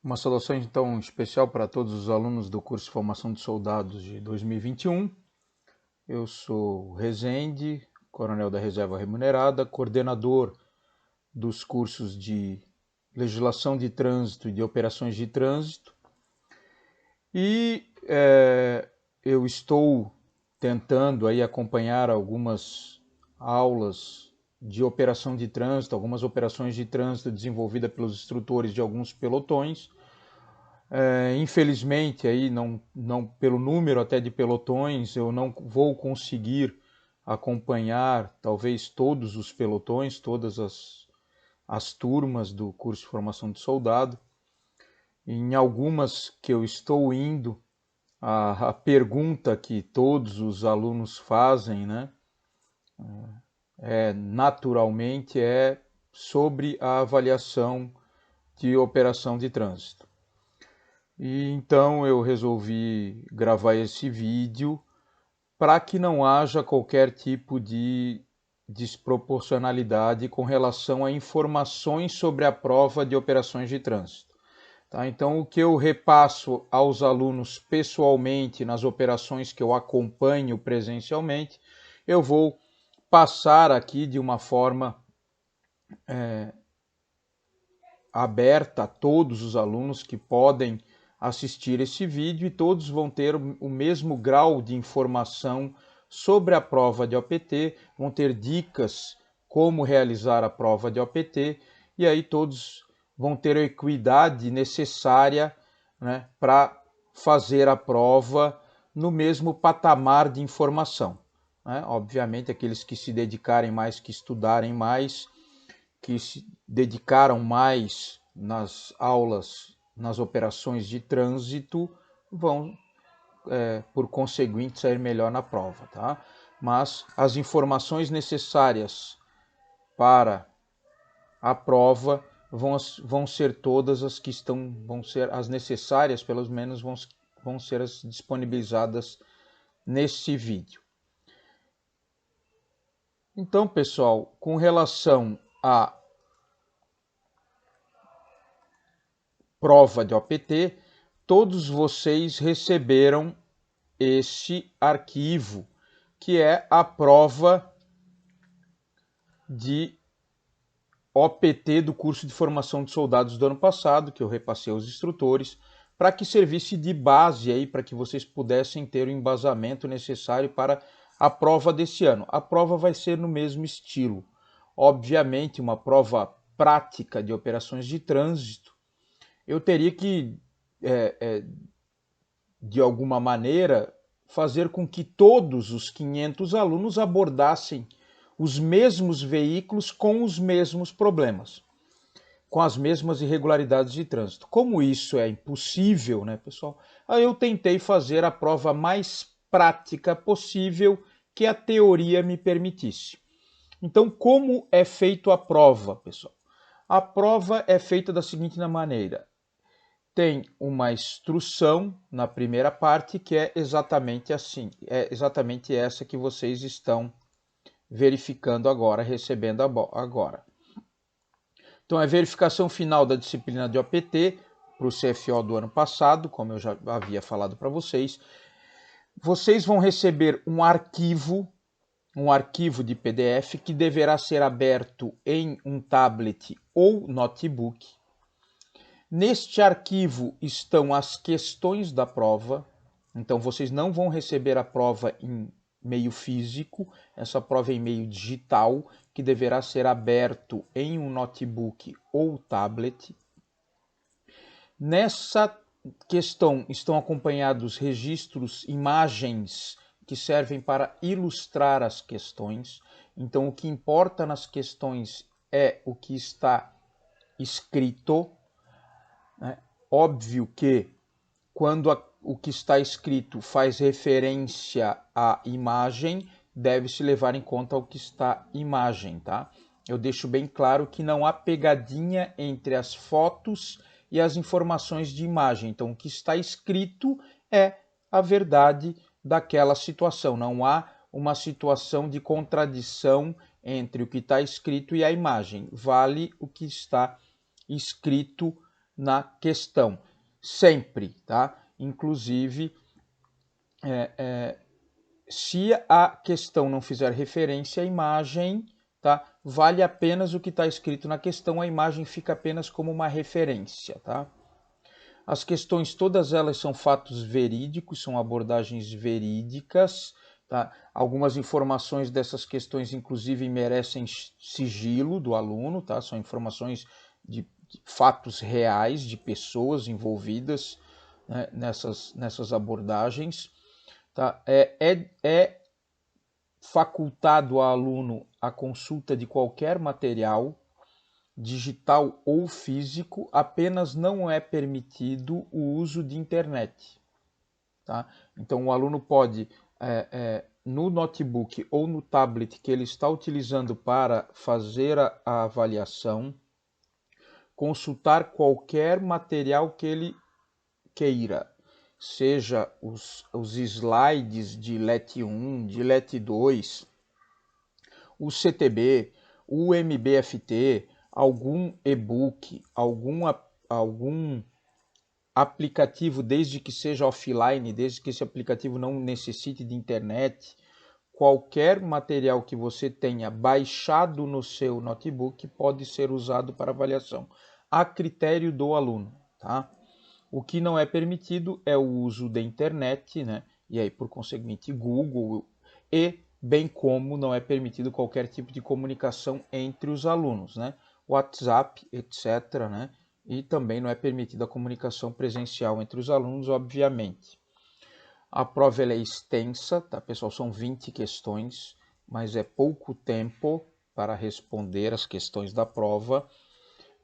Uma saudação então especial para todos os alunos do curso de Formação de Soldados de 2021. Eu sou Rezende, coronel da Reserva Remunerada, coordenador dos cursos de Legislação de Trânsito e de Operações de Trânsito. E eu estou tentando aí acompanhar algumas aulas de operação de trânsito, algumas operações de trânsito desenvolvidas pelos instrutores de alguns pelotões. Infelizmente, aí não pelo número até de pelotões, eu não vou conseguir acompanhar talvez todos os pelotões, todas as turmas do curso de formação de soldado. Em algumas que eu estou indo, a pergunta que todos os alunos fazem, né, naturalmente é sobre a avaliação de operação de trânsito. E então eu resolvi gravar esse vídeo para que não haja qualquer tipo de desproporcionalidade com relação a informações sobre a prova de operações de trânsito. Tá? Então, o que eu repasso aos alunos pessoalmente nas operações que eu acompanho presencialmente, eu vou passar aqui de uma forma aberta a todos os alunos que podem assistir esse vídeo, e todos vão ter o mesmo grau de informação sobre a prova de OPT, vão ter dicas como realizar a prova de OPT, e aí todos vão ter a equidade necessária, né, para fazer a prova no mesmo patamar de informação. Né? Obviamente, aqueles que se dedicarem mais, que estudarem mais, que se dedicaram mais nas aulas, nas operações de trânsito, vão, por conseguinte, sair melhor na prova. Tá? Mas as informações necessárias para a prova vão ser todas as que vão ser as necessárias, pelo menos vão ser as disponibilizadas nesse vídeo. Então, pessoal, com relação à prova de OPT, todos vocês receberam este arquivo, que é a prova de OPT do curso de formação de soldados do ano passado, que eu repassei aos instrutores, para que servisse de base aí para que vocês pudessem ter o embasamento necessário para a prova desse ano. A prova vai ser no mesmo estilo. Obviamente, uma prova prática de operações de trânsito. Eu teria que, de alguma maneira, fazer com que todos os 500 alunos abordassem os mesmos veículos com os mesmos problemas, com as mesmas irregularidades de trânsito. Como isso é impossível, né, pessoal? Aí eu tentei fazer a prova mais prática possível que a teoria me permitisse. Então, como é feito a prova, pessoal? A prova é feita da seguinte maneira: tem uma instrução na primeira parte que é exatamente assim, é exatamente essa que vocês estão verificando agora, recebendo agora. Então, é verificação final da disciplina de OPT para o CFO do ano passado, como eu já havia falado para vocês. Vocês vão receber um arquivo de PDF que deverá ser aberto em um tablet ou notebook. Neste arquivo estão as questões da prova, então vocês não vão receber a prova em meio físico, essa prova é em meio digital, que deverá ser aberto em um notebook ou tablet. Nessa questão estão acompanhados registros, imagens que servem para ilustrar as questões. Então, o que importa nas questões é o que está escrito. Né? Óbvio que quando o que está escrito faz referência à imagem, deve-se levar em conta o que está imagem, tá? Eu deixo bem claro que não há pegadinha entre as fotos e as informações de imagem. Então, o que está escrito é a verdade daquela situação. Não há uma situação de contradição entre o que está escrito e a imagem. Vale o que está escrito na questão, sempre, tá? Inclusive, se a questão não fizer referência à imagem, tá? Vale apenas o que está escrito na questão, a imagem fica apenas como uma referência, tá? As questões, todas elas são fatos verídicos, são abordagens verídicas, tá? Algumas informações dessas questões, inclusive, merecem sigilo do aluno, tá? São informações de fatos reais, de pessoas envolvidas, né, nessas abordagens. Tá? É facultado ao aluno a consulta de qualquer material, digital ou físico, apenas não é permitido o uso de internet. Tá? Então, o aluno pode, no notebook ou no tablet que ele está utilizando para fazer a avaliação, consultar qualquer material que ele queira, seja os slides de LET 1, de LET 2, o CTB, o MBFT, algum e-book, algum aplicativo, desde que seja offline, desde que esse aplicativo não necessite de internet, qualquer material que você tenha baixado no seu notebook pode ser usado para avaliação, a critério do aluno, tá? O que não é permitido é o uso da internet, né? E aí, por conseguinte, Google, e bem como não é permitido qualquer tipo de comunicação entre os alunos, né? WhatsApp, etc., né? E também não é permitida a comunicação presencial entre os alunos, obviamente. A prova ela é extensa, tá, pessoal? São 20 questões, mas é pouco tempo para responder as questões da prova.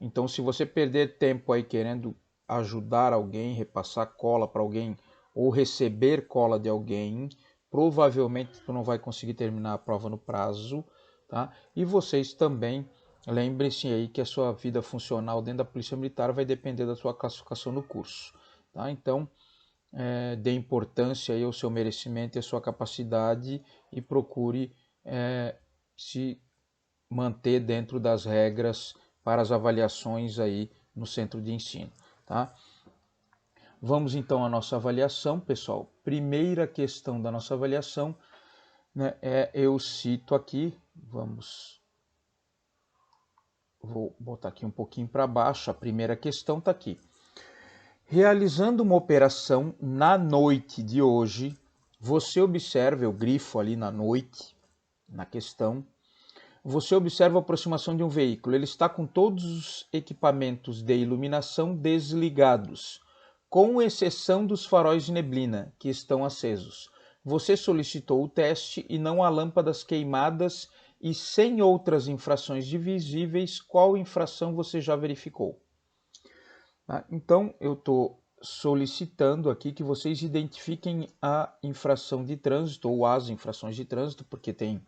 Então, se você perder tempo aí querendo ajudar alguém, repassar cola para alguém ou receber cola de alguém, provavelmente tu não vai conseguir terminar a prova no prazo, tá? E vocês também lembrem-se aí que a sua vida funcional dentro da Polícia Militar vai depender da sua classificação no curso, tá? Então, dê importância aí ao seu merecimento e à sua capacidade e procure se manter dentro das regras para as avaliações aí no centro de ensino, tá? Vamos então à nossa avaliação, pessoal. Primeira questão da nossa avaliação, né, eu cito aqui, vou botar aqui um pouquinho para baixo, a primeira questão está aqui. Realizando uma operação na noite de hoje, você observa, eu grifo ali na noite, na questão, você observa a aproximação de um veículo. Ele está com todos os equipamentos de iluminação desligados, com exceção dos faróis de neblina, que estão acesos. Você solicitou o teste e não há lâmpadas queimadas e sem outras infrações divisíveis. Qual infração você já verificou? Então, eu estou solicitando aqui que vocês identifiquem a infração de trânsito ou as infrações de trânsito, porque tem...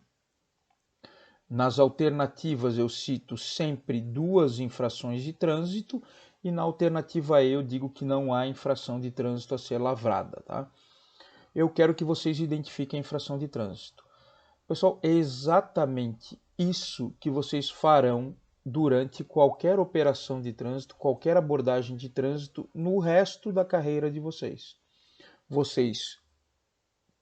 Nas alternativas eu cito sempre 2 infrações de trânsito e na alternativa E eu digo que não há infração de trânsito a ser lavrada, tá? Eu quero que vocês identifiquem a infração de trânsito. Pessoal, é exatamente isso que vocês farão durante qualquer operação de trânsito, qualquer abordagem de trânsito no resto da carreira de vocês. Vocês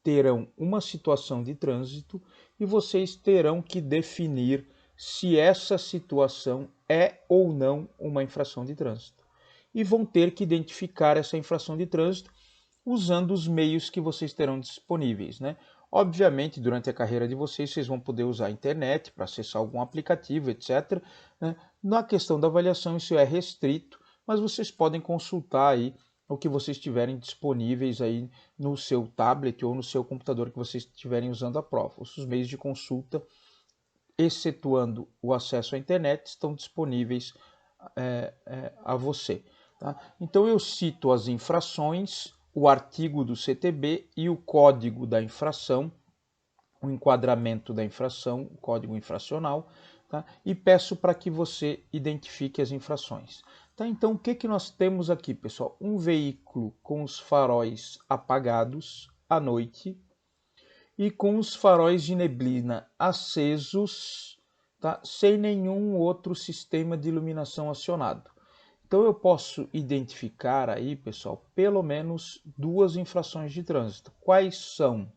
terão uma situação de trânsito e vocês terão que definir se essa situação é ou não uma infração de trânsito. E vão ter que identificar essa infração de trânsito usando os meios que vocês terão disponíveis, né? Obviamente, durante a carreira de vocês, vocês vão poder usar a internet para acessar algum aplicativo, etc., né? Na questão da avaliação, isso é restrito, mas vocês podem consultar aí o que vocês tiverem disponíveis aí no seu tablet ou no seu computador que vocês estiverem usando a prova. Os meios de consulta, excetuando o acesso à internet, estão disponíveis a você. Tá? Então eu cito as infrações, o artigo do CTB e o código da infração, o enquadramento da infração, o código infracional, tá? E peço para que você identifique as infrações. Tá? Então, o que nós temos aqui, pessoal? Um veículo com os faróis apagados à noite e com os faróis de neblina acesos, tá? Sem nenhum outro sistema de iluminação acionado. Então eu posso identificar aí, pessoal, pelo menos duas infrações de trânsito. Quais são?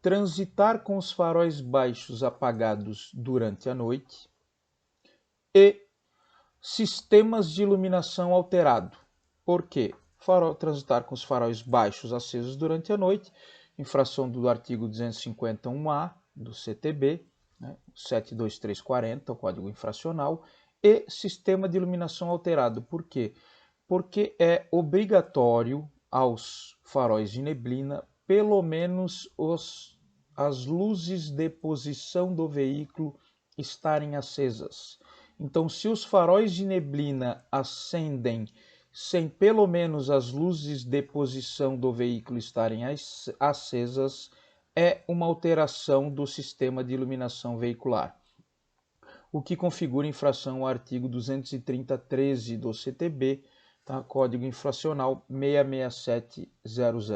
Transitar com os faróis baixos apagados durante a noite e sistemas de iluminação alterado. Por quê? Transitar com os faróis baixos acesos durante a noite, infração do artigo 251A do CTB, né, 72340, o Código Infracional, e sistema de iluminação alterado. Por quê? Porque é obrigatório aos faróis de neblina, pelo menos as luzes de posição do veículo estarem acesas. Então, se os faróis de neblina acendem sem pelo menos as luzes de posição do veículo estarem acesas, é uma alteração do sistema de iluminação veicular, o que configura infração ao artigo 230.13 do CTB, tá? Código Infracional 66700.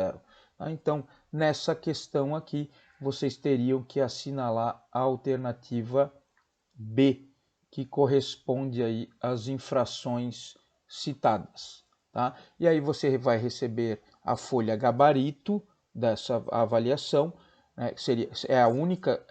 Tá? Então, nessa questão aqui, vocês teriam que assinalar a alternativa B, que corresponde aí às infrações citadas. Tá? E aí você vai receber a folha gabarito dessa avaliação, né? É a única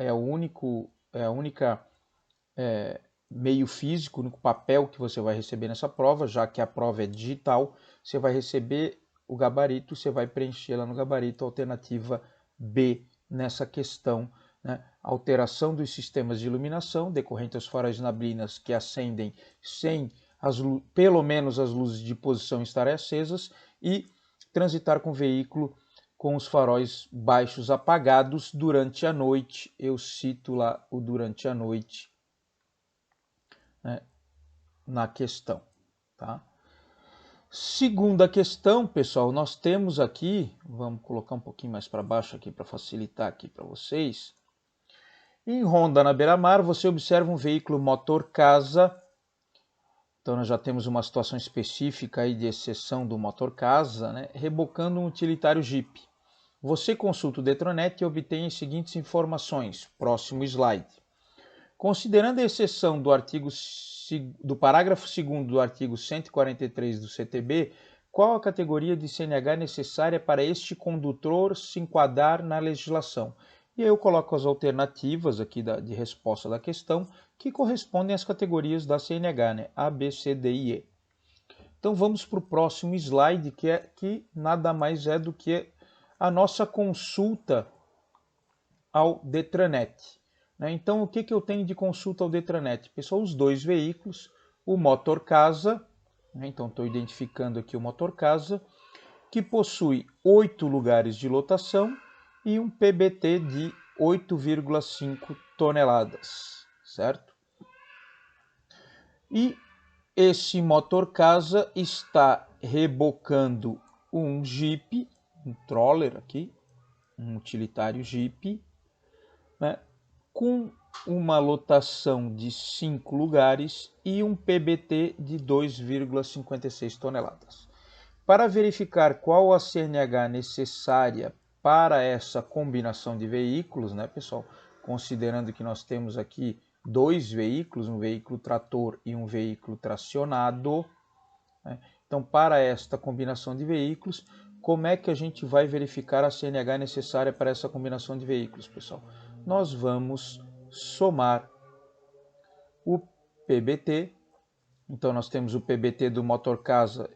meio físico, o único papel que você vai receber nessa prova, já que a prova é digital. Você vai receber o gabarito, você vai preencher lá no gabarito a alternativa B nessa questão, né? Alteração dos sistemas de iluminação decorrente aos faróis de neblinas que acendem sem pelo menos as luzes de posição estarem acesas e transitar com o veículo com os faróis baixos apagados durante a noite. Eu cito lá o durante a noite, né, na questão. Tá? Segunda questão, pessoal, nós temos aqui, vamos colocar um pouquinho mais para baixo aqui para facilitar aqui para vocês. Em Ronda, na beira-mar, você observa um veículo motor casa. Então nós já temos uma situação específica aí de exceção do motor casa, né, rebocando um utilitário Jeep. Você consulta o Detronet e obtém as seguintes informações. Próximo slide. Considerando a exceção do parágrafo 2º do artigo 143 do CTB, qual a categoria de CNH necessária para este condutor se enquadrar na legislação? E aí eu coloco as alternativas aqui de resposta da questão, que correspondem às categorias da CNH, né? A, B, C, D e E. Então vamos para o próximo slide, que nada mais é do que a nossa consulta ao Detranet. Então, o que eu tenho de consulta ao Detranet? Pessoal, os dois veículos, o motor casa, então estou identificando aqui o motor casa, que possui 8 lugares de lotação e um PBT de 8,5 toneladas, certo? E esse motor casa está rebocando um Jeep, um Troller aqui, um utilitário Jeep, né, com uma lotação de 5 lugares e um PBT de 2,56 toneladas. Para verificar qual a CNH necessária para essa combinação de veículos, né, pessoal? Considerando que nós temos aqui dois veículos, um veículo trator e um veículo tracionado, né? Então, para esta combinação de veículos, como é que a gente vai verificar a CNH necessária para essa combinação de veículos, pessoal? Nós vamos somar o PBT. Então, nós temos o PBT do motor casa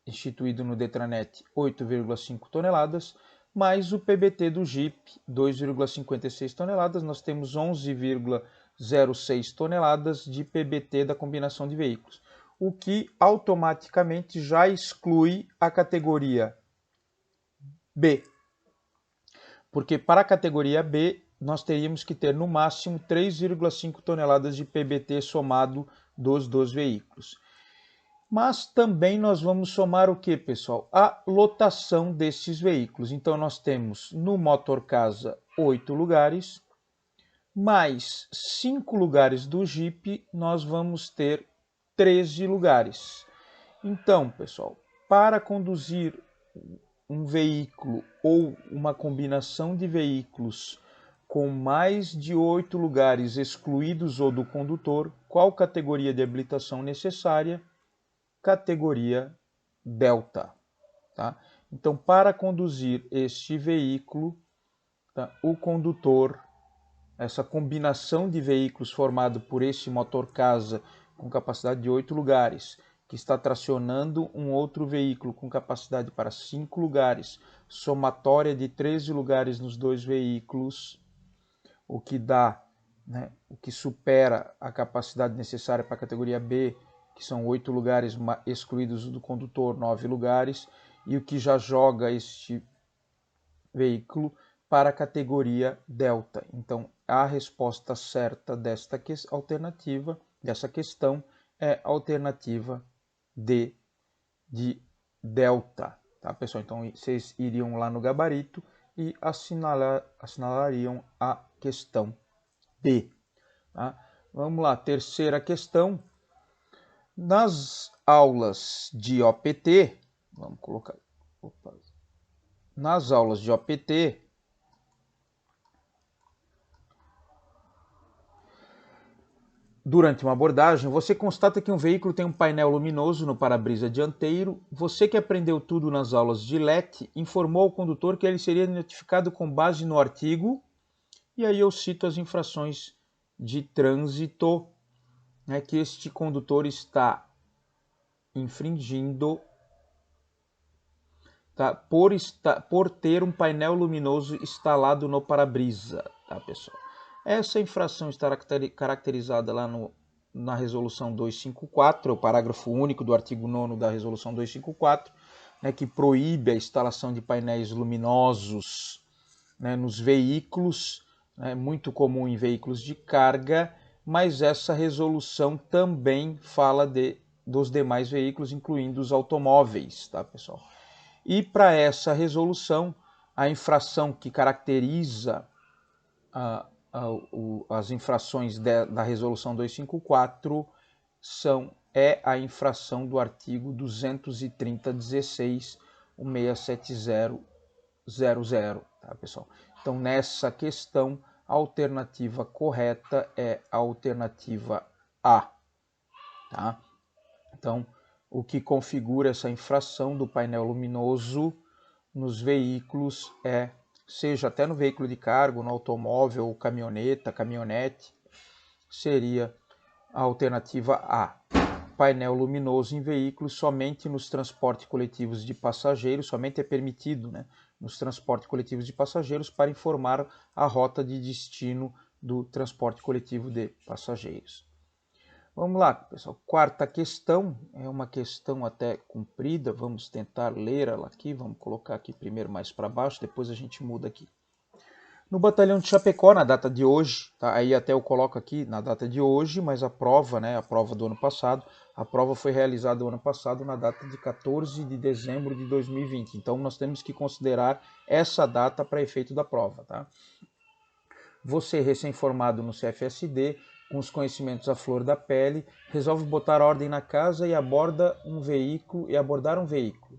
instituído no Detranet, 8,5 toneladas, mais o PBT do Jeep, 2,56 toneladas. Nós temos 11,06 toneladas de PBT da combinação de veículos, o que automaticamente já exclui a categoria B. Porque para a categoria B, nós teríamos que ter no máximo 3,5 toneladas de PBT somado dos veículos. Mas também nós vamos somar o que, pessoal? A lotação desses veículos. Então nós temos no motor casa 8 lugares, mais 5 lugares do Jeep, nós vamos ter 13 lugares. Então, pessoal, para conduzir um veículo ou uma combinação de veículos com mais de 8 lugares excluídos ou do condutor, qual categoria de habilitação necessária? categoria delta. Tá? Então, para conduzir este veículo, tá, o condutor, essa combinação de veículos formado por este motor casa com capacidade de 8 lugares, que está tracionando um outro veículo com capacidade para 5 lugares, somatória de 13 lugares nos dois veículos, o que dá, né, o que supera a capacidade necessária para a categoria B, que são 8 lugares excluídos do condutor, 9 lugares, e o que já joga este veículo para a categoria delta. Então, a resposta certa dessa questão é a alternativa D de delta. Tá, pessoal? Então, vocês iriam lá no gabarito e assinalariam a questão D. Tá? Vamos lá, terceira questão. Nas aulas de OPT, vamos colocar... Opa. Nas aulas de OPT, durante uma abordagem, você constata que um veículo tem um painel luminoso no para-brisa dianteiro. Você que aprendeu tudo nas aulas de LET, informou ao condutor que ele seria notificado com base no artigo, e aí eu cito as infrações de trânsito, né, que este condutor está infringindo, tá, por ter um painel luminoso instalado no para-brisa, tá, pessoal? Essa infração está caracterizada lá na Resolução 254, o parágrafo único do artigo 9º da Resolução 254, né, que proíbe a instalação de painéis luminosos, né, nos veículos, né, muito comum em veículos de carga, mas essa resolução também fala dos demais veículos, incluindo os automóveis, tá, pessoal? E para essa resolução, a infração que caracteriza as infrações da Resolução 254 é a infração do artigo 230.16, o 67000, tá, pessoal? Então, nessa questão, a alternativa correta é a alternativa A, tá? Então, o que configura essa infração do painel luminoso nos veículos seja até no veículo de carga, no automóvel, caminhoneta, caminhonete, seria a alternativa A. Painel luminoso em veículos somente nos transportes coletivos de passageiros, somente é permitido, né, nos transportes coletivos de passageiros para informar a rota de destino do transporte coletivo de passageiros. Vamos lá, pessoal. Quarta questão, é uma questão até comprida, vamos tentar ler ela aqui, vamos colocar aqui primeiro mais para baixo, depois a gente muda aqui. No batalhão de Chapecó, na data de hoje, tá? Aí até eu coloco aqui na data de hoje, mas a prova, né, a prova do ano passado, a prova foi realizada no ano passado na data de 14 de dezembro de 2020, então nós temos que considerar essa data para efeito da prova, tá? Você, recém-formado no CFSD, com os conhecimentos à flor da pele, resolve botar ordem na casa e abordar um veículo.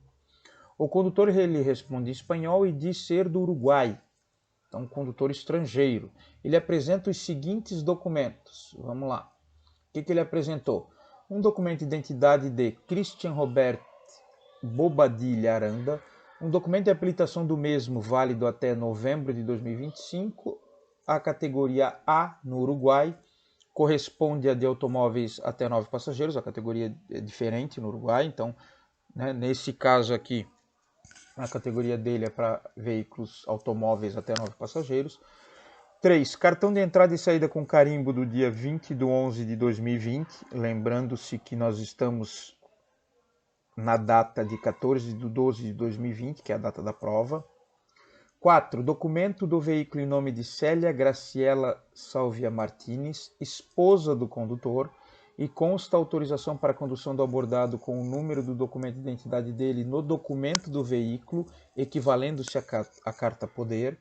O condutor lhe responde em espanhol e diz ser do Uruguai, então um condutor estrangeiro. Ele apresenta os seguintes documentos. Vamos lá. O que ele apresentou? Um documento de identidade de Christian Robert Bobadilla Aranda, um documento de habilitação do mesmo válido até novembro de 2025, a categoria A no Uruguai, corresponde a de automóveis até 9 passageiros, a categoria é diferente no Uruguai, então, né, nesse caso aqui, a categoria dele é para veículos automóveis até 9 passageiros. 3. Cartão de entrada e saída com carimbo do dia 20/11 de 2020, lembrando-se que nós estamos na data de 14/12 de 2020, que é a data da prova. 4. Documento do veículo em nome de Célia Graciela Salvia Martins, esposa do condutor, e consta autorização para a condução do abordado com o número do documento de identidade dele no documento do veículo, equivalendo-se à carta poder.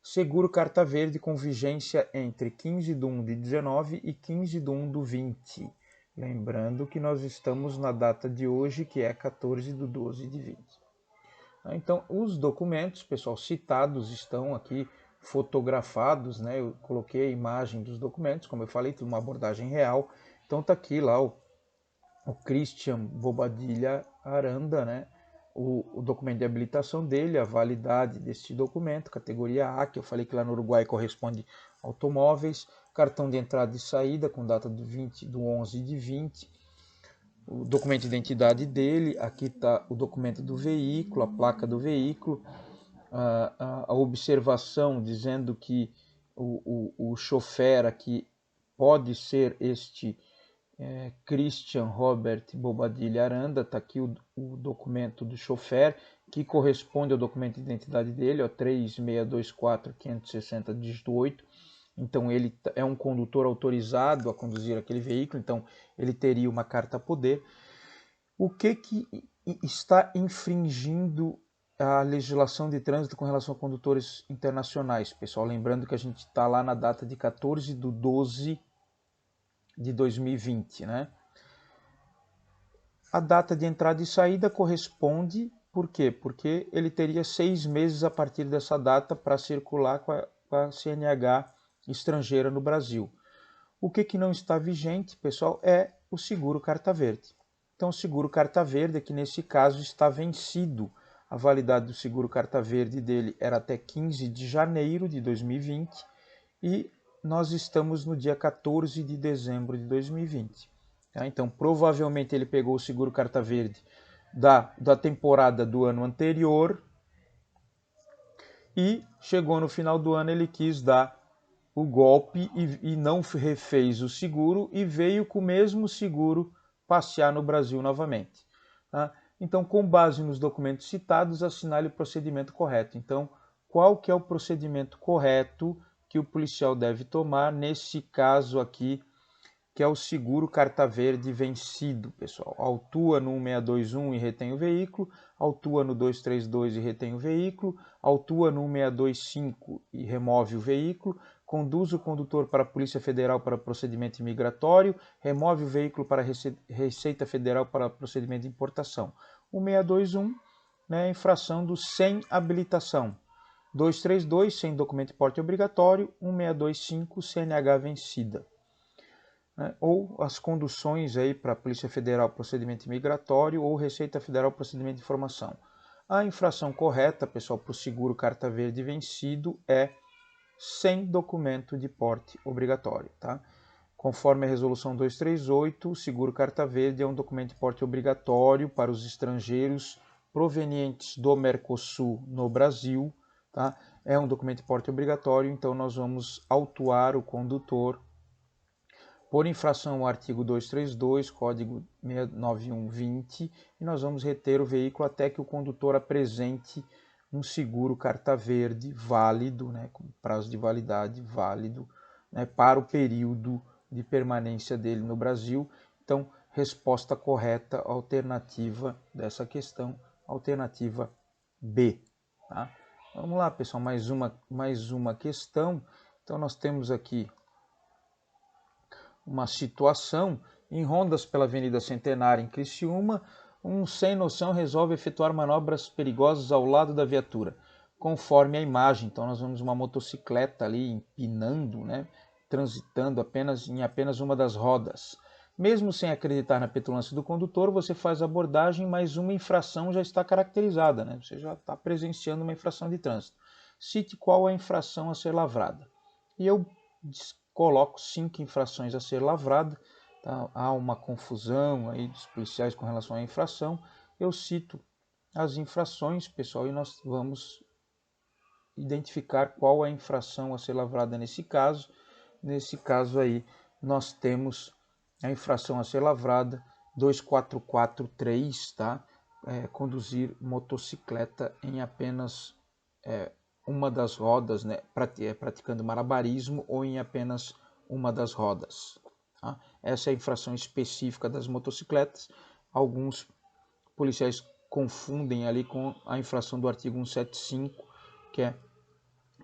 Seguro carta verde com vigência entre 15/1 de 19 e 15/1 do 20. Lembrando que nós estamos na data de hoje, que é 14/12 de 20. Então, os documentos, pessoal, citados estão aqui fotografados, né? Eu coloquei a imagem dos documentos, como eu falei, tem uma abordagem real. Então, tá aqui lá o Christian Bobadilla Aranda, né? O documento de habilitação dele, a validade deste documento, categoria A, que eu falei que lá no Uruguai corresponde a automóveis, cartão de entrada e saída com data do 11 de 20, o documento de identidade dele, aqui está o documento do veículo, a placa do veículo, a observação dizendo que o chofer aqui pode ser este Christian Robert Bobadilla Aranda, está aqui o documento do chofer, que corresponde ao documento de identidade dele, ó, 3624-560, dígito 8. Então ele é um condutor autorizado a conduzir aquele veículo, então ele teria uma carta a poder. O que está infringindo a legislação de trânsito com relação a condutores internacionais, pessoal? Lembrando que a gente está lá na data de 14/12 de 2020, né? A data de entrada e saída corresponde, por quê? Porque ele teria 6 meses a partir dessa data para circular com a CNH estrangeira no Brasil. O que não está vigente, pessoal, é o seguro carta verde. Então, o seguro carta verde, que nesse caso está vencido. A validade do seguro carta verde dele era até 15 de janeiro de 2020 e nós estamos no dia 14 de dezembro de 2020. Tá? Então, provavelmente ele pegou o seguro carta verde da temporada do ano anterior e chegou no final do ano, ele quis dar o golpe e não refez o seguro e veio com o mesmo seguro passear no Brasil novamente. Tá? Então, com base nos documentos citados, assinale o procedimento correto. Então, qual que é o procedimento correto que o policial deve tomar nesse caso aqui, que é o seguro carta verde vencido, pessoal? Autua no 1621 e retém o veículo, autua no 232 e retém o veículo, autua no 1625 e remove o veículo, conduz o condutor para a Polícia Federal para procedimento imigratório, remove o veículo para a Receita Federal para procedimento de importação. O 621, né, infração do sem habilitação. 232, sem documento de porte obrigatório. 1625, CNH vencida. Né, ou as conduções aí para a Polícia Federal procedimento imigratório ou Receita Federal procedimento de informação. A infração correta, pessoal, para o seguro carta verde vencido é sem documento de porte obrigatório, tá? Conforme a resolução 238, o seguro carta verde é um documento de porte obrigatório para os estrangeiros provenientes do Mercosul no Brasil, tá? É um documento de porte obrigatório, então nós vamos autuar o condutor por infração ao artigo 232, código 69120, e nós vamos reter o veículo até que o condutor apresente um seguro carta verde válido, né, com prazo de validade válido, né, para o período de permanência dele no Brasil. Então, resposta correta, alternativa dessa questão, alternativa B. Tá? Vamos lá, pessoal, mais uma questão. Então, nós temos aqui uma situação em rondas pela Avenida Centenária, em Criciúma, um sem noção resolve efetuar manobras perigosas ao lado da viatura, conforme a imagem. Então nós vemos uma motocicleta ali empinando, né, transitando em apenas uma das rodas. Mesmo sem acreditar na petulância do condutor, você faz a abordagem, mas uma infração já está caracterizada, né? Você já está presenciando uma infração de trânsito. Cite qual a infração a ser lavrada. E eu coloco 5 infrações a ser lavrada. Tá? Há uma confusão aí dos policiais com relação à infração. Eu cito as infrações, pessoal, e nós vamos identificar qual a infração a ser lavrada nesse caso. Nesse caso aí, nós temos a infração a ser lavrada 2443, tá? Conduzir motocicleta em apenas uma das rodas, né, praticando malabarismo ou em apenas uma das rodas. Tá? Essa é a infração específica das motocicletas. Alguns policiais confundem ali com a infração do artigo 175, que é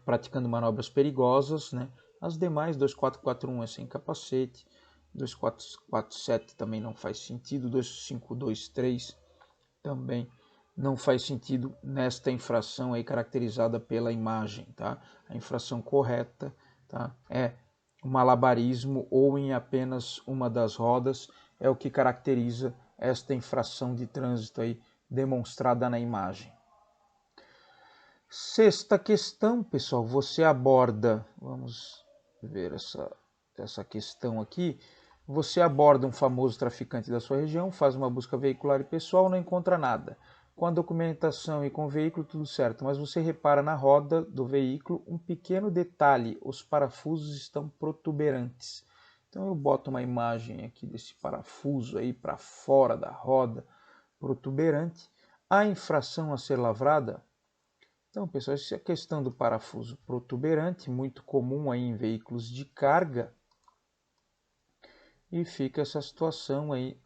praticando manobras perigosas, né? As demais, 2441 é sem capacete, 2447 também não faz sentido, 2523 também não faz sentido nesta infração aí caracterizada pela imagem, tá? A infração correta, tá? É o malabarismo ou em apenas uma das rodas. é o que caracteriza esta infração de trânsito aí demonstrada na imagem. Sexta questão, pessoal, você aborda, vamos ver essa questão aqui, você aborda um famoso traficante da sua região, faz uma busca veicular e pessoal, não encontra nada. Com a documentação e com o veículo tudo certo, mas você repara na roda do veículo um pequeno detalhe, os parafusos estão protuberantes. Então eu boto uma imagem aqui desse parafuso aí para fora da roda, protuberante. A infração a ser lavrada. Então, pessoal, essa é a questão do parafuso protuberante, muito comum aí em veículos de carga. E fica essa situação aí,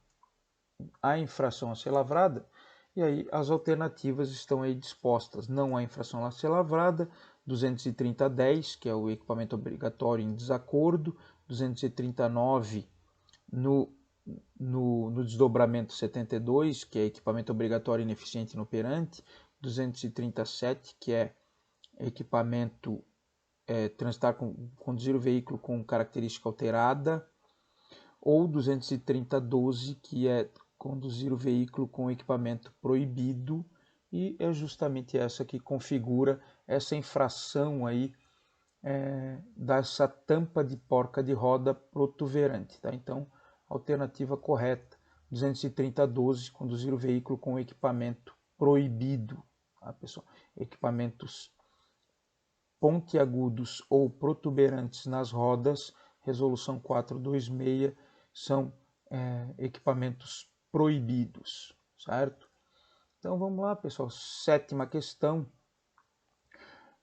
a infração a ser lavrada, e aí as alternativas estão aí dispostas. Não há infração a ser lavrada, 230.10, que é o equipamento obrigatório em desacordo, 239 no desdobramento 72, que é equipamento obrigatório ineficiente inoperante, 237, que é equipamento transitar conduzir o veículo com característica alterada, ou 230.12, que é conduzir o veículo com equipamento proibido, e é justamente essa que configura essa infração aí dessa tampa de porca de roda protuberante. Tá? Então, alternativa correta, 230.12, conduzir o veículo com equipamento proibido. Tá, pessoal? Equipamentos pontiagudos ou protuberantes nas rodas, resolução 426, são equipamentos proibidos, certo? Então vamos lá, pessoal, sétima questão.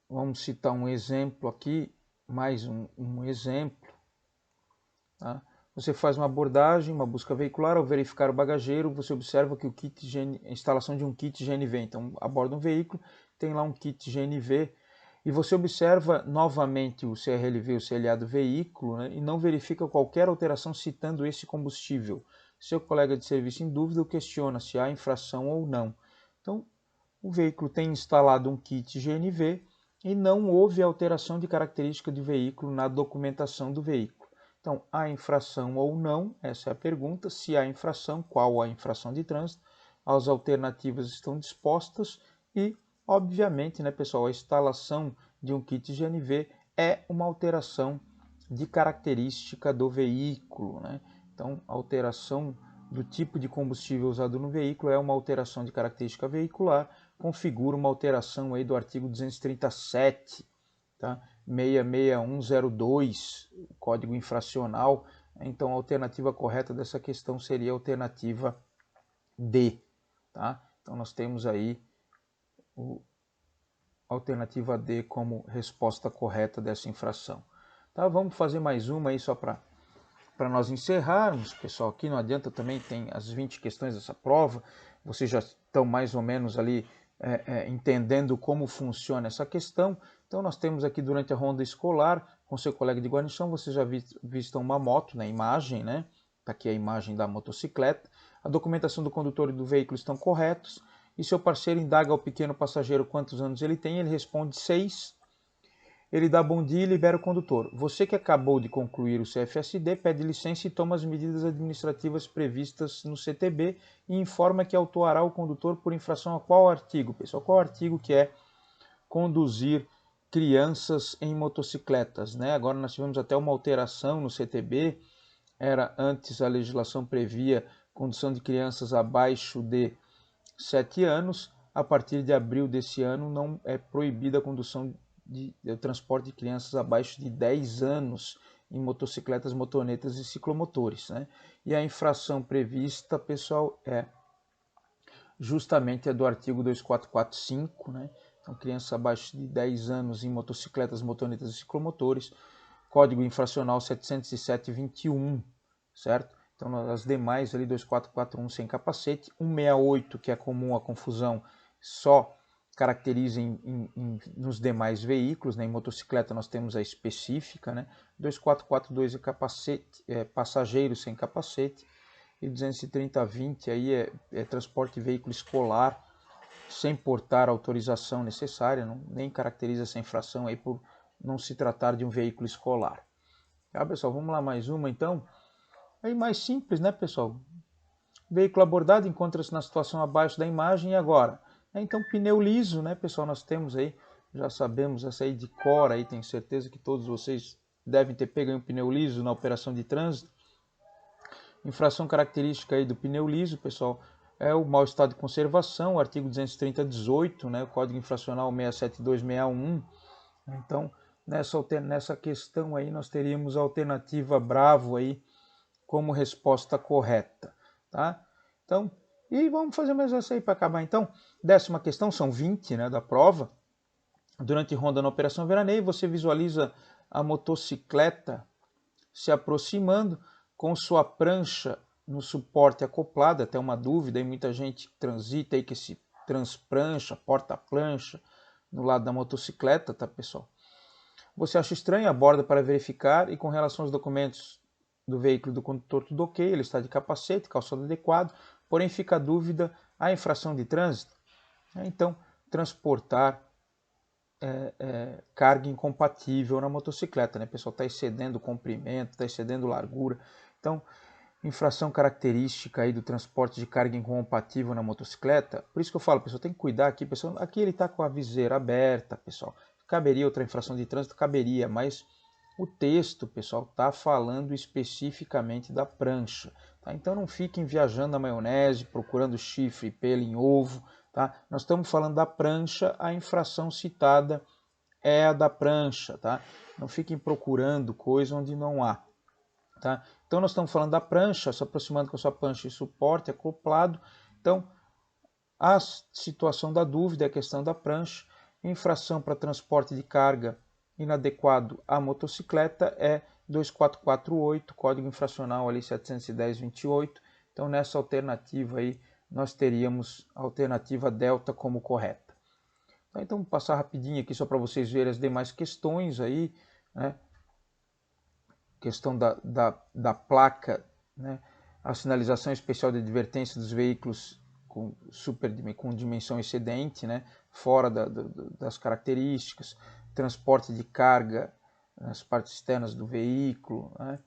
Vamos citar um exemplo aqui, mais um exemplo. Tá? Você faz uma abordagem, uma busca veicular, ao verificar o bagageiro, você observa que a instalação de um kit GNV. Então, aborda um veículo, tem lá um kit GNV, e você observa novamente o CRLV, o CLA do veículo, né, e não verifica qualquer alteração citando esse combustível. Seu colega de serviço, em dúvida, o questiona se há infração ou não. Então, o veículo tem instalado um kit GNV e não houve alteração de característica do veículo na documentação do veículo. Então, há infração ou não? Essa é a pergunta. Se há infração, qual a infração de trânsito? As alternativas estão dispostas e, obviamente, né, pessoal, a instalação de um kit GNV é uma alteração de característica do veículo, né? Então, a alteração do tipo de combustível usado no veículo é uma alteração de característica veicular, configura uma alteração aí do artigo 237, tá? 66102, Código Infracional. Então, a alternativa correta dessa questão seria a alternativa D. Tá? Então, nós temos aí a alternativa D como resposta correta dessa infração. Tá? Vamos fazer mais uma aí só para nós encerrarmos, pessoal. Aqui não adianta, também tem as 20 questões dessa prova. Vocês já estão mais ou menos ali entendendo como funciona essa questão. Então, nós temos aqui durante a ronda escolar, com seu colega de guarnição, vocês já viram uma moto na imagem, né? Está aqui a imagem da motocicleta. A documentação do condutor e do veículo estão corretos. E seu parceiro indaga ao pequeno passageiro quantos anos ele tem. Ele responde 6. Ele dá bom dia e libera o condutor. Você que acabou de concluir o CFSD pede licença e toma as medidas administrativas previstas no CTB e informa que autuará o condutor por infração a qual artigo? Pessoal, qual artigo que é conduzir crianças em motocicletas, né? Agora nós tivemos até uma alteração no CTB. Antes a legislação previa condução de crianças abaixo de 7 anos. A partir de abril desse ano não é proibida a condução de transporte de crianças abaixo de 10 anos em motocicletas, motonetas e ciclomotores, né? E a infração prevista, pessoal, é justamente a do artigo 2445, né? Então, crianças abaixo de 10 anos em motocicletas, motonetas e ciclomotores, Código Infracional 707-21, certo? Então, as demais ali, 2441 sem capacete, 168, que é comum à confusão, só caracteriza nos demais veículos, né? Em motocicleta nós temos a específica, né? 2442 é capacete, passageiro sem capacete, e 230-20 aí é transporte de veículo escolar sem portar a autorização necessária, nem caracteriza essa infração aí por não se tratar de um veículo escolar. Tá, pessoal? Vamos lá mais uma então. aí mais simples, né, pessoal? Veículo abordado encontra-se na situação abaixo da imagem e agora? Então, pneu liso, né, pessoal? Nós temos aí, já sabemos essa aí de cor, aí tenho certeza que todos vocês devem ter pego um pneu liso na operação de trânsito. Infração característica aí do pneu liso, pessoal, é o mau estado de conservação, o artigo 230-18, né, o Código Infracional 67261. Então, nessa questão aí, nós teríamos a alternativa Bravo aí como resposta correta, tá? Então, e vamos fazer mais essa aí para acabar. Então, 10ª questão, são 20, né, da prova. Durante ronda na Operação Veraneio, você visualiza a motocicleta se aproximando com sua prancha no suporte acoplado, até uma dúvida, e muita gente transita aí que esse transprancha, porta-plancha, no lado da motocicleta, tá, pessoal? Você acha estranho, aborda para verificar e com relação aos documentos do veículo do condutor, tudo ok, ele está de capacete, calçado adequado, porém fica a dúvida, a infração de trânsito? Então, transportar carga incompatível na motocicleta, né, pessoal? Está excedendo o comprimento, está excedendo largura. Então, infração característica aí do transporte de carga incompatível na motocicleta. Por isso que eu falo, pessoal, tem que cuidar aqui, pessoal. Aqui ele está com a viseira aberta, pessoal. Caberia outra infração de trânsito? Caberia, mas o texto, pessoal, está falando especificamente da prancha. Tá? Então não fiquem viajando na maionese, procurando chifre, pelo em ovo. Tá? Nós estamos falando da prancha, a infração citada é a da prancha. Tá? Não fiquem procurando coisa onde não há. Tá? Então nós estamos falando da prancha, se aproximando com a sua prancha e suporte acoplado. Então a situação da dúvida é a questão da prancha. Infração para transporte de carga inadequado à motocicleta é 2448, Código Infracional ali 710-28. Então nessa alternativa aí nós teríamos a alternativa delta como correta. Então vou passar rapidinho aqui só para vocês verem as demais questões aí, né? Questão da placa, né? A sinalização especial de advertência dos veículos com dimensão excedente, né? Fora das características, transporte de carga nas partes externas do veículo, né?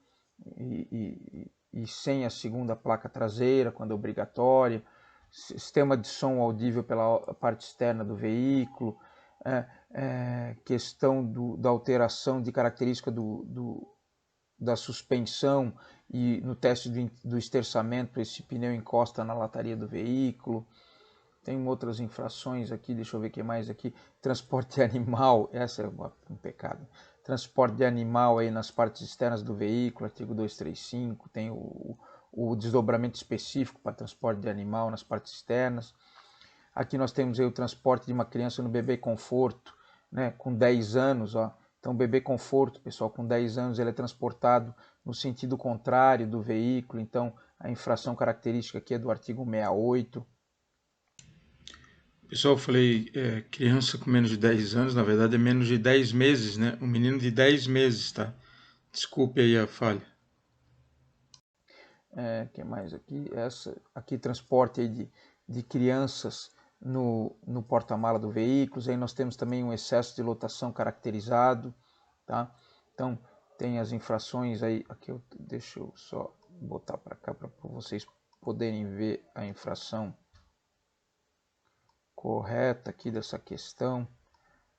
E sem a segunda placa traseira, quando é obrigatória, sistema de som audível pela parte externa do veículo, questão da alteração de característica da suspensão e no teste do esterçamento esse pneu encosta na lataria do veículo. Tem outras infrações aqui, deixa eu ver o que mais aqui. Transporte de animal, essa é um pecado. Transporte de animal aí nas partes externas do veículo, artigo 235, tem o desdobramento específico para transporte de animal nas partes externas. Aqui nós temos aí o transporte de uma criança no bebê conforto, né, com 10 anos, ó. Então, bebê conforto, pessoal, com 10 anos ele é transportado no sentido contrário do veículo, então a infração característica aqui é do artigo 68. Pessoal, eu falei criança com menos de 10 anos, na verdade é menos de 10 meses, né? Um menino de 10 meses, tá? Desculpe aí a falha. Que mais aqui? Aqui transporte aí de crianças no porta-mala do veículo. Aí nós temos também um excesso de lotação caracterizado, tá? Então tem as infrações aí. Aqui deixa eu só botar para cá para vocês poderem ver a infração correta aqui dessa questão,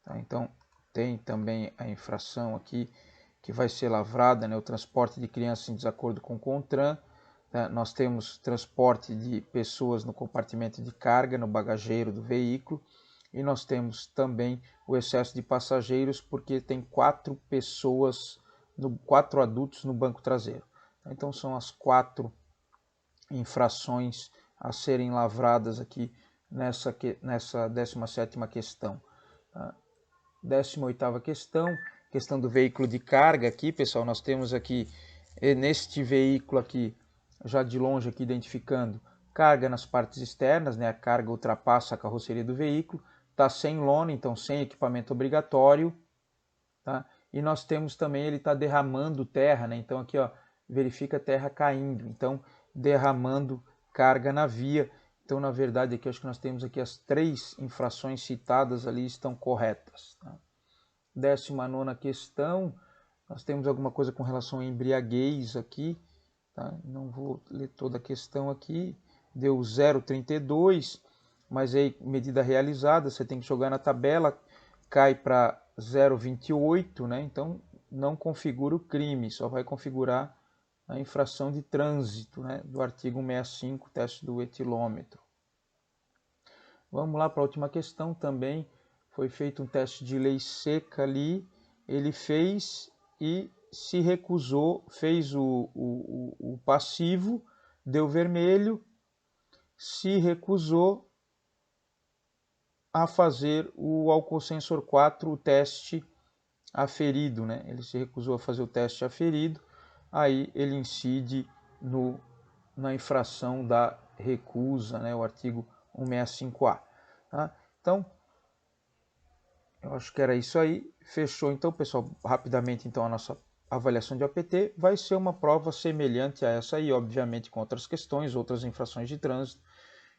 tá? Então tem também a infração aqui que vai ser lavrada, né? O transporte de crianças em desacordo com o CONTRAN. Nós temos transporte de pessoas no compartimento de carga, no bagageiro do veículo, e nós temos também o excesso de passageiros, porque tem 4 pessoas, 4 adultos no banco traseiro. Então são as 4 infrações a serem lavradas aqui nessa 17ª questão. 18ª questão do veículo de carga aqui, pessoal, nós temos aqui, neste veículo aqui, já de longe aqui identificando carga nas partes externas, né? A carga ultrapassa a carroceria do veículo, está sem lona, então sem equipamento obrigatório, tá? E nós temos também, ele está derramando terra, né? Então aqui, ó, verifica a terra caindo, então derramando carga na via. Então, na verdade, aqui acho que nós temos aqui as 3 infrações citadas ali estão corretas, tá? 19ª questão, nós temos alguma coisa com relação à embriaguez aqui, tá? Não vou ler toda a questão aqui. Deu 0,32, mas aí medida realizada, você tem que jogar na tabela, cai para 0,28, né? Então não configura o crime, só vai configurar a infração de trânsito, né? Do artigo 165, teste do etilômetro. Vamos lá para a última questão também. Foi feito um teste de lei seca ali, ele fez e se recusou, fez o passivo, deu vermelho, se recusou a fazer o álcool sensor 4, o teste aferido, né? Ele se recusou a fazer o teste aferido, aí ele incide na infração da recusa, né? O artigo 165A. Tá? Então, eu acho que era isso aí. Fechou então, pessoal, rapidamente então a nossa avaliação de APT. Vai ser uma prova semelhante a essa aí, obviamente com outras questões, outras infrações de trânsito.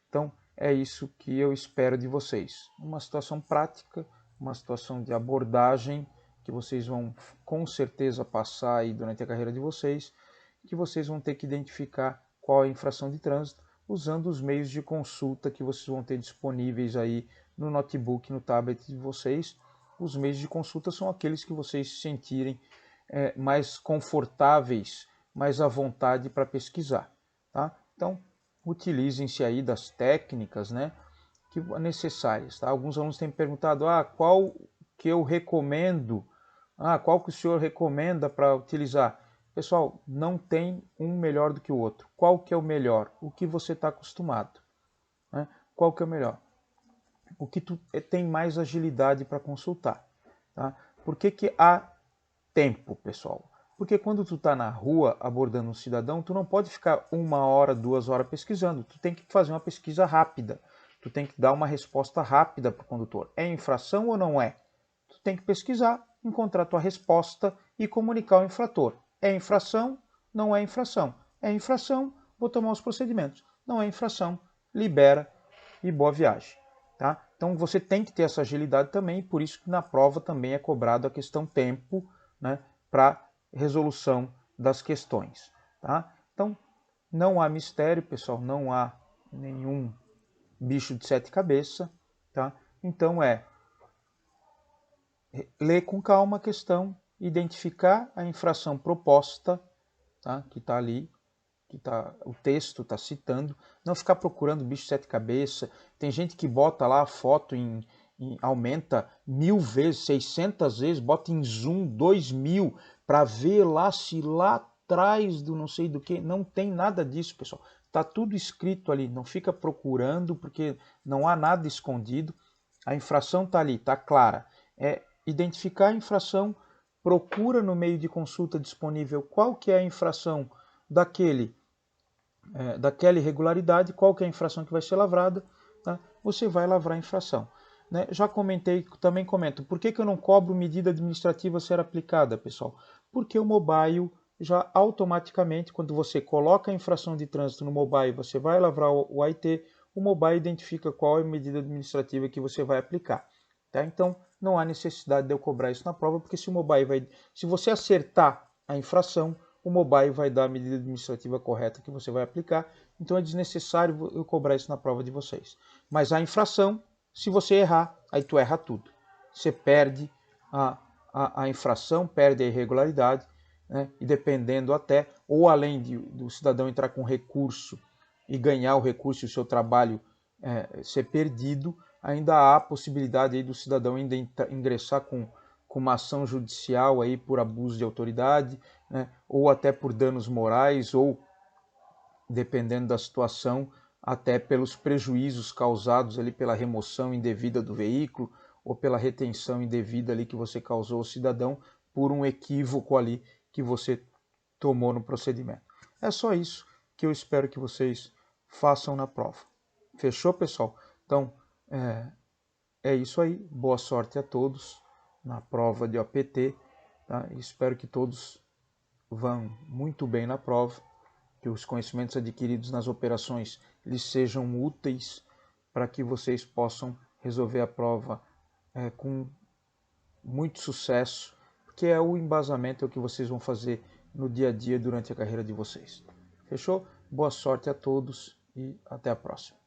Então, é isso que eu espero de vocês. Uma situação prática, uma situação de abordagem que vocês vão com certeza passar aí durante a carreira de vocês, que vocês vão ter que identificar qual é a infração de trânsito usando os meios de consulta que vocês vão ter disponíveis aí no notebook, no tablet de vocês. Os meios de consulta são aqueles que vocês se sentirem mais confortáveis, mais à vontade para pesquisar. Tá? Então, utilizem-se aí das técnicas, né, que necessárias. Tá? Alguns alunos têm me perguntado, qual que eu recomendo, qual que o senhor recomenda para utilizar? Pessoal, não tem um melhor do que o outro. Qual que é o melhor? O que você está acostumado. Né? Qual que é o melhor? O que tu tem mais agilidade para consultar. Tá? Por que há tempo, pessoal? Porque quando tu está na rua abordando um cidadão, tu não pode ficar 1 hora, 2 horas pesquisando. Tu tem que fazer uma pesquisa rápida. Tu tem que dar uma resposta rápida para o condutor. É infração ou não é? Tu tem que pesquisar, encontrar tua resposta e comunicar ao infrator. É infração? Não é infração. É infração? Vou tomar os procedimentos. Não é infração? Libera e boa viagem. Tá? Então você tem que ter essa agilidade também, e por isso que na prova também é cobrado a questão tempo, né, para resolução das questões. Tá? Então não há mistério, pessoal, não há nenhum bicho de 7 cabeças. Tá? Então ler com calma a questão, identificar a infração proposta, tá, que está ali, o texto está citando, não ficar procurando bicho de 7 cabeças. Tem gente que bota lá a foto aumenta 1000 vezes, 600 vezes, bota em zoom 2000 para ver lá se lá atrás do não sei do que. Não tem nada disso, pessoal. Está tudo escrito ali, não fica procurando porque não há nada escondido. A infração está ali, está clara. É identificar a infração, procura no meio de consulta disponível qual que é a infração daquela irregularidade, qual que é a infração que vai ser lavrada, tá? Você vai lavrar a infração. Né? Já comentei, também comento, por que eu não cobro medida administrativa a ser aplicada, pessoal? Porque o mobile já automaticamente, quando você coloca a infração de trânsito no mobile, você vai lavrar o AIT, o mobile identifica qual é a medida administrativa que você vai aplicar. Tá? Então, não há necessidade de eu cobrar isso na prova, porque se você acertar a infração, o mobile vai dar a medida administrativa correta que você vai aplicar, então é desnecessário eu cobrar isso na prova de vocês. Mas a infração, se você errar, aí tu erra tudo. Você perde a infração, perde a irregularidade, né? E dependendo até, ou além do cidadão entrar com recurso e ganhar o recurso e o seu trabalho ser perdido, ainda há a possibilidade aí do cidadão ainda ingressar com uma ação judicial aí por abuso de autoridade, né, ou até por danos morais, ou, dependendo da situação, até pelos prejuízos causados ali pela remoção indevida do veículo ou pela retenção indevida ali que você causou ao cidadão por um equívoco ali que você tomou no procedimento. É só isso que eu espero que vocês façam na prova. Fechou, pessoal? Então, é isso aí. Boa sorte a todos na prova de OPT. Tá? Espero que todos vão muito bem na prova, que os conhecimentos adquiridos nas operações lhes sejam úteis para que vocês possam resolver a prova com muito sucesso, porque é o embasamento, é o que vocês vão fazer no dia a dia durante a carreira de vocês. Fechou? Boa sorte a todos e até a próxima.